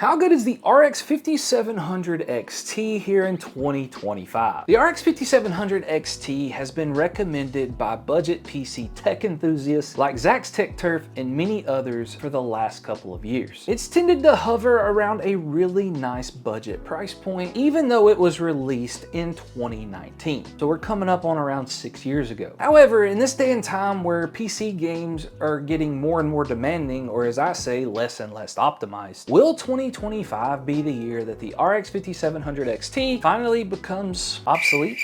How good is the RX 5700 XT here in 2025? The RX 5700 XT has been recommended by budget PC tech enthusiasts like Zach's Tech Turf and many others for the last couple of years. It's tended to hover around a really nice budget price point, even though it was released in 2019. So we're coming up on around 6 years ago. However, in this day and time where PC games are getting more and more demanding, or as I say, less and less optimized, will 2025 be the year that the RX 5700 XT finally becomes obsolete?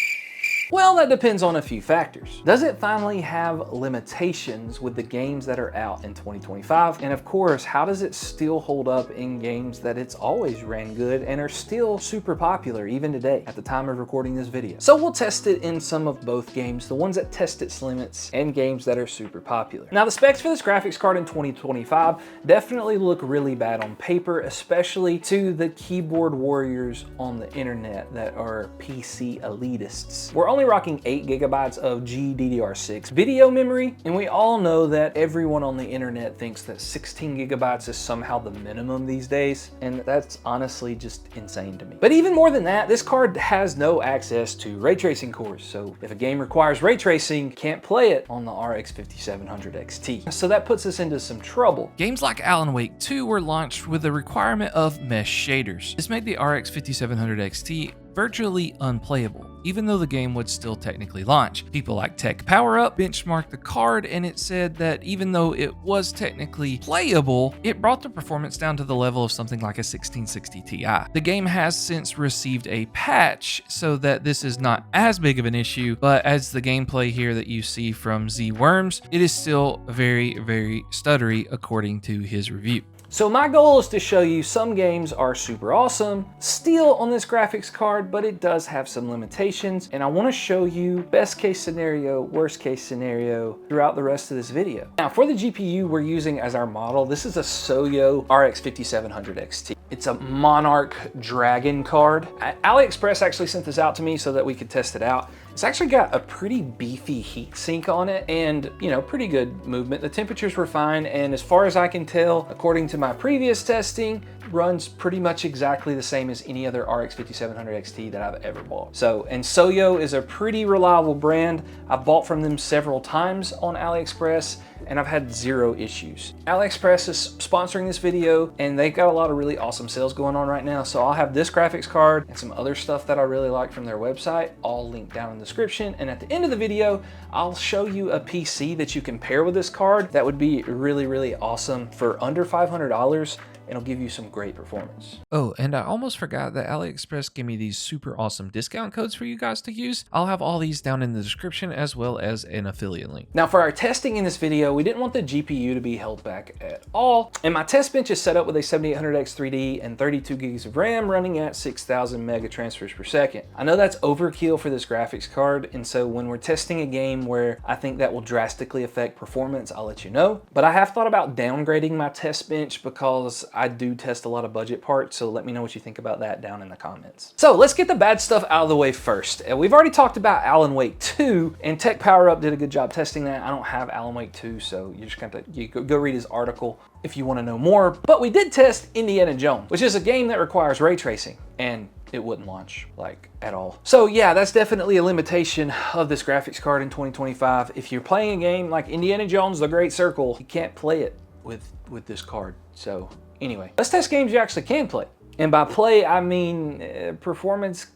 Well, that depends on a few factors. Does it finally have limitations with the games that are out in 2025? And of course, how does it still hold up in games that it's always ran good and are still super popular even today at the time of recording this video? So we'll test it in some of both games, the ones that test its limits and games that are super popular. Now, the specs for this graphics card in 2025 definitely look really bad on paper, especially to the keyboard warriors on the internet that are PC elitists. We're only rocking 8 gigabytes of GDDR6 video memory, and we all know that everyone on the internet thinks that 16 gigabytes is somehow the minimum these days, and that's honestly just insane to me. But even more than that, this card has no access to ray tracing cores, so if a game requires ray tracing, can't play it on the RX 5700 XT. So that puts us into some trouble. Games like Alan Wake 2 were launched with the requirement of mesh shaders. This made the RX 5700 XT virtually unplayable, even though the game would still technically launch. People like Tech PowerUp benchmarked the card, and it said that even though it was technically playable, it brought the performance down to the level of something like a 1660 Ti. The game has since received a patch so that this is not as big of an issue, but as the gameplay here that you see from Z Worms, it is still very, very stuttery according to his review. So my goal is to show you some games are super awesome still on this graphics card, but it does have some limitations, and I want to show you best case scenario, worst case scenario throughout the rest of this video. Now, for the GPU we're using as our model, this is a Soyo RX 5700 XT. It's a Monarch Dragon card. AliExpress actually sent this out to me so that we could test it out. It's actually got a pretty beefy heatsink on it and, you know, pretty good movement. The temperatures were fine, and as far as I can tell, according to my previous testing, runs pretty much exactly the same as any other RX 5700 XT that I've ever bought. So, and Soyo is a pretty reliable brand. I've bought from them several times on AliExpress, and I've had zero issues. AliExpress is sponsoring this video, and they've got a lot of really awesome sales going on right now. So I'll have this graphics card and some other stuff that I really like from their website all linked down in the description. And at the end of the video, I'll show you a PC that you can pair with this card that would be really, really awesome for under $500. It'll give you some great performance. Oh, and I almost forgot that AliExpress gave me these super awesome discount codes for you guys to use. I'll have all these down in the description as well as an affiliate link. Now, for our testing in this video, we didn't want the GPU to be held back at all. And my test bench is set up with a 7800X 3D and 32 gigs of RAM running at 6,000 mega transfers per second. I know that's overkill for this graphics card, and so when we're testing a game where I think that will drastically affect performance, I'll let you know. But I have thought about downgrading my test bench because I do test a lot of budget parts, so let me know what you think about that down in the comments. So let's get the bad stuff out of the way first. We've already talked about Alan Wake 2, and Tech PowerUp did a good job testing that. I don't have Alan Wake 2, so you just have to go read his article if you want to know more. But we did test Indiana Jones, which is a game that requires ray tracing, and it wouldn't launch like at all. So yeah, that's definitely a limitation of this graphics card in 2025. If you're playing a game like Indiana Jones, The Great Circle, you can't play it with this card. So anyway, let's test games you actually can play. And by play, I mean performance,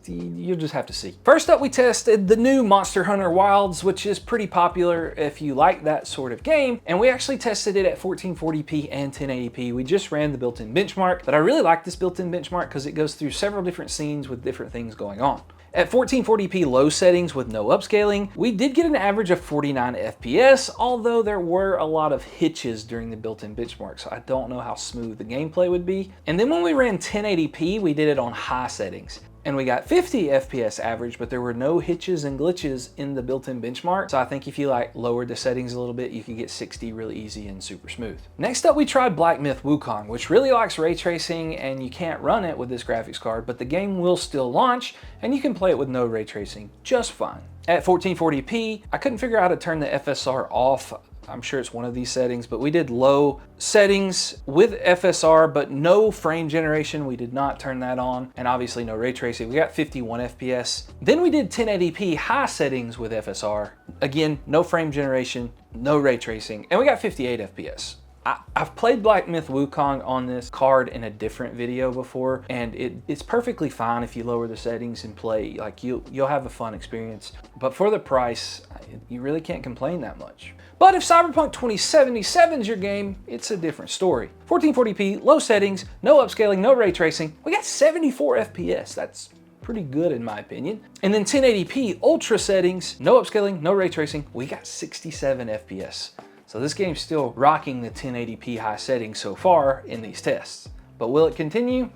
you'll just have to see. First up, we tested the new Monster Hunter Wilds, which is pretty popular if you like that sort of game. And we actually tested it at 1440p and 1080p. We just ran the built-in benchmark, but I really like this built-in benchmark because it goes through several different scenes with different things going on. At 1440p low settings with no upscaling, we did get an average of 49 FPS, although there were a lot of hitches during the built-in benchmark, so I don't know how smooth the gameplay would be. And then when we ran 1080p, we did it on high settings. And we got 50 FPS average, but there were no hitches and glitches in the built-in benchmark. So I think if you like lowered the settings a little bit, you could get 60 really easy and super smooth. Next up, we tried Black Myth Wukong, which really likes ray tracing, and you can't run it with this graphics card, but the game will still launch, and you can play it with no ray tracing just fine. At 1440p, I couldn't figure out how to turn the FSR off. I'm sure it's one of these settings, but we did low settings with FSR, but no frame generation. We did not turn that on, and obviously no ray tracing. We got 51 FPS. Then we did 1080p high settings with FSR. Again, no frame generation, no ray tracing, and we got 58 FPS. I've played Black Myth Wukong on this card in a different video before, and it's perfectly fine if you lower the settings and play. Like you'll have a fun experience. But for the price, you really can't complain that much. But if Cyberpunk 2077 is your game, it's a different story. 1440p, low settings, no upscaling, no ray tracing. We got 74 FPS. That's pretty good in my opinion. And then 1080p ultra settings, no upscaling, no ray tracing. We got 67 FPS. So this game's still rocking the 1080p high settings so far in these tests. But will it continue?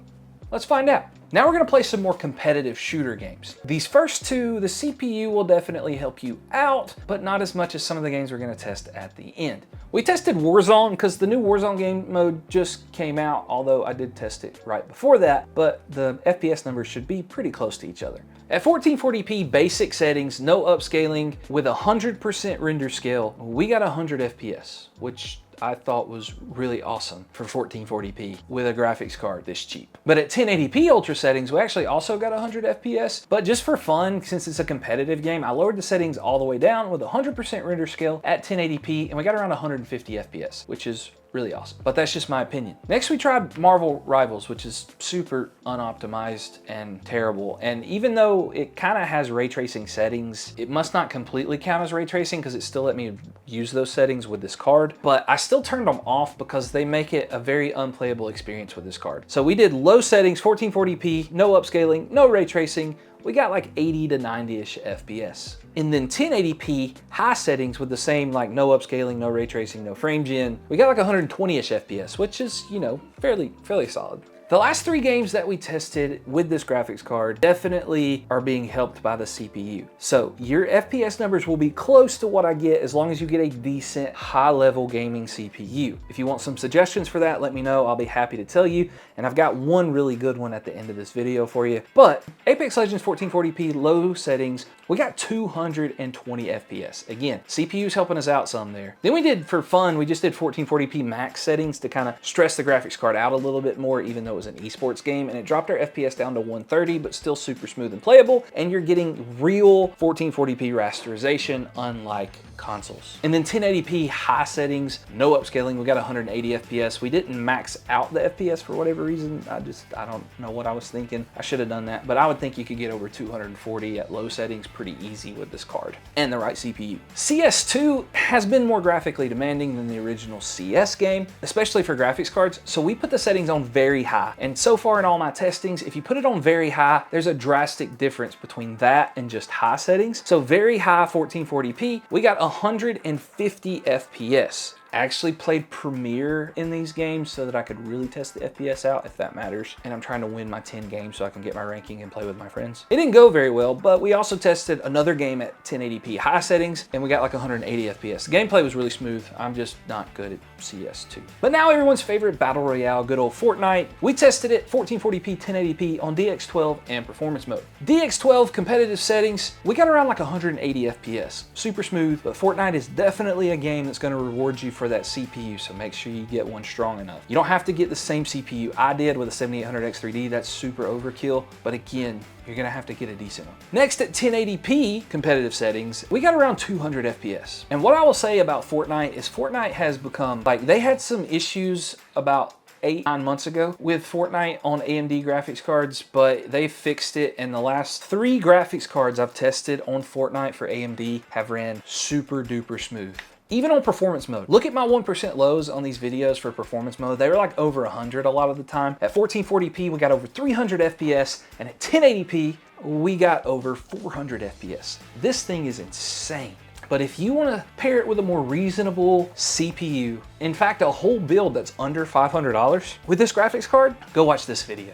Let's find out. Now we're gonna play some more competitive shooter games. These first two, the CPU will definitely help you out, but not as much as some of the games we're gonna test at the end. We tested Warzone because the new Warzone game mode just came out, although I did test it right before that, but the FPS numbers should be pretty close to each other. At 1440p basic settings, no upscaling, with 100% render scale, we got 100 FPS, which I thought was really awesome for 1440p with a graphics card this cheap. But at 1080p ultra settings, we actually also got 100 FPS, but just for fun, since it's a competitive game, I lowered the settings all the way down with 100% render scale at 1080p, and we got around 150 FPS, which is really awesome. But that's just my opinion. Next, we tried Marvel Rivals, which is super unoptimized and terrible. And even though it kind of has ray tracing settings, it must not completely count as ray tracing because it still let me use those settings with this card. But I still turned them off because they make it a very unplayable experience with this card. So we did low settings, 1440p, no upscaling, no ray tracing. We got like 80 to 90-ish FPS. And then 1080p high settings with the same like no upscaling, no ray tracing, no frame gen. We got like 120-ish FPS, which is, you know, fairly solid. The last three games that we tested with this graphics card definitely are being helped by the CPU. So your FPS numbers will be close to what I get as long as you get a decent high-level gaming CPU. If you want some suggestions for that, let me know. I'll be happy to tell you. And I've got one really good one at the end of this video for you. But Apex Legends 1440p low settings, we got 220 FPS. Again, CPU's helping us out some there. Then we did, for fun, we just did 1440p max settings to kind of stress the graphics card out a little bit more, even though it was an esports game, and it dropped our FPS down to 130, but still super smooth and playable, and you're getting real 1440p rasterization, unlike consoles. And then 1080p high settings, no upscaling, we got 180 FPS. We didn't max out the FPS for whatever reason. I don't know what I was thinking. I should have done that, but I would think you could get over 240 at low settings pretty easy with this card and the right CPU. CS2 has been more graphically demanding than the original CS game, especially for graphics cards, so we put the settings on very high. And so far in all my testings, if you put it on very high, there's a drastic difference between that and just high settings. So very high 1440p, we got 150 FPS. I actually played Premiere in these games so that I could really test the FPS out, if that matters. And I'm trying to win my 10 games so I can get my ranking and play with my friends. It didn't go very well, but we also tested another game at 1080p high settings, and we got like 180 FPS. The gameplay was really smooth. I'm just not good at CS2. But now everyone's favorite battle royale, good old Fortnite. We tested it 1440p, 1080p on DX12 and performance mode. DX12 competitive settings, we got around like 180 FPS. Super smooth, but Fortnite is definitely a game that's gonna reward you for that CPU, so make sure you get one strong enough. You don't have to get the same CPU I did with a 7800X3D, that's super overkill, but again, you're gonna have to get a decent one. Next, at 1080p competitive settings, we got around 200 FPS. And what I will say about Fortnite is Fortnite has become, like, they had some issues about 8-9 months ago with Fortnite on AMD graphics cards, but they fixed it, and the last 3 graphics cards I've tested on Fortnite for AMD have ran super duper smooth. Even on performance mode. Look at my 1% lows on these videos for performance mode. They were like over 100 a lot of the time. At 1440p, we got over 300 FPS, and at 1080p, we got over 400 FPS. This thing is insane. But if you want to pair it with a more reasonable CPU, in fact, a whole build that's under $500 with this graphics card, go watch this video.